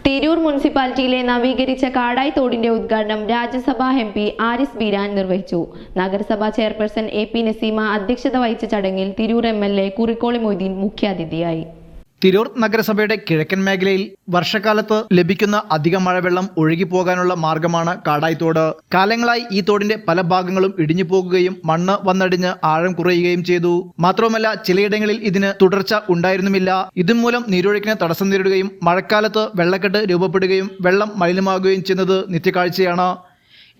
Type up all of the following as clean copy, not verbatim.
തിരൂർ മുനിസിപ്പാലിറ്റിയിലെ നവീകരിച്ച കാടായി തോടിന്റെ ഉദ്ഘാടനം രാജ്യസഭാ MP ആരിസ് ബീരാൻ നിർവഹിച്ചു. നഗരസഭാ ചെയർപേഴ്സൺ AP നസീമ അധ്യക്ഷത വഹിച്ച ചടങ്ങിൽ തിരൂർ MLA കുറിക്കോളി മൊയ്തീൻ മുഖ്യാതിഥിയായി. തിരൂർ നഗരസഭയുടെ കിഴക്കൻ മേഖലയിൽ വർഷക്കാലത്ത് ലഭിക്കുന്ന അധിക മഴവെള്ളം ഒഴുകിപ്പോകാനുള്ള മാർഗമാണ് കാടായിത്തോട്. കാലങ്ങളായി ഈ തോടിന്റെ പല ഭാഗങ്ങളും ഇടിഞ്ഞു പോകുകയും മണ്ണ് വന്നടിഞ്ഞ് ആഴം കുറയുകയും ചെയ്തു. മാത്രവുമല്ല, ചിലയിടങ്ങളിൽ ഇതിന് തുടർച്ച ഉണ്ടായിരുന്നുമില്ല. ഇതുമൂലം നീരൊഴുക്കിന് തടസ്സം നേരിടുകയും മഴക്കാലത്ത് വെള്ളക്കെട്ട് രൂപപ്പെടുകയും വെള്ളം മലിനമാകുകയും ചെയ്യുന്നത് നിത്യകാഴ്ചയാണ്.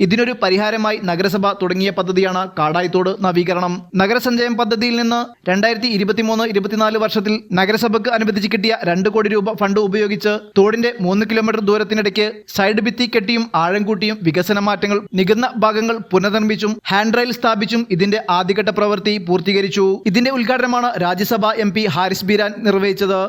ഇതിനൊരു പരിഹാരമായി നഗരസഭ തുടങ്ങിയ പദ്ധതിയാണ് കാടായിത്തോട് നവീകരണം. നഗരസഞ്ചയം പദ്ധതിയിൽ നിന്ന് 2023-24 വർഷത്തിൽ നഗരസഭയ്ക്ക് അനുവദിച്ച് കിട്ടിയ 2 കോടി രൂപ ഫണ്ട് ഉപയോഗിച്ച് തോടിന്റെ 3 കിലോമീറ്റർ ദൂരത്തിനിടയ്ക്ക് സൈഡ് ഭിത്തി കെട്ടിയും ആഴം കൂട്ടിയും വികസന മാറ്റങ്ങൾ നികന്ന ഭാഗങ്ങൾ പുനർനിർമ്മിച്ചും ഹാൻഡ് റെയിൽ സ്ഥാപിച്ചും ഇതിന്റെ ആദ്യഘട്ട പ്രവൃത്തി പൂർത്തീകരിച്ചു. ഇതിന്റെ ഉദ്ഘാടനമാണ് രാജ്യസഭാ MP ഹാരിസ് ബീരാൻ നിർവഹിച്ചത്.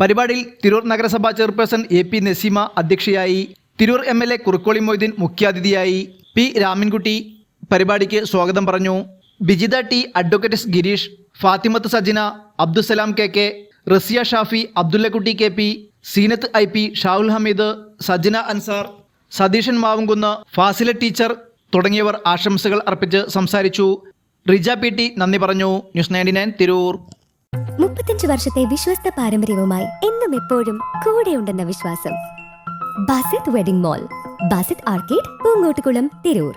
പരിപാടിയിൽ തിരൂർ നഗരസഭാ ചെയർപേഴ്സൺ AP നസീമ അധ്യക്ഷയായി. തിരൂർ MLA കുറിക്കോളി മൊയ്തീൻ മുഖ്യാതിഥിയായി. P രാമൻകുട്ടി പരിപാടിക്ക് സ്വാഗതം പറഞ്ഞു. Bijitha T, advocate S Girish, Fathimath Sajina, Abdussalam KK, Rasiya Shafi, Abdullakutty KP, Seenath IP, Shahul Hameed, Sajina Ansar, Satheeshan Mavumkunnu, Fasila teacher തുടങ്ങിയവർ ആശംസകൾ അർപ്പിച്ച് സംസാരിച്ചു. റിജ PT നന്ദി പറഞ്ഞു. ന്യൂസ് 99 തിരൂർ. 35 വർഷത്തെ വിശ്വസ്ത പാരമ്പര്യവുമായി എന്നും എപ്പോഴും കൂടെയുണ്ടെന്ന വിശ്വാസം. Basith wedding mall, Basith arcade, Poonkottukulam, Tirur.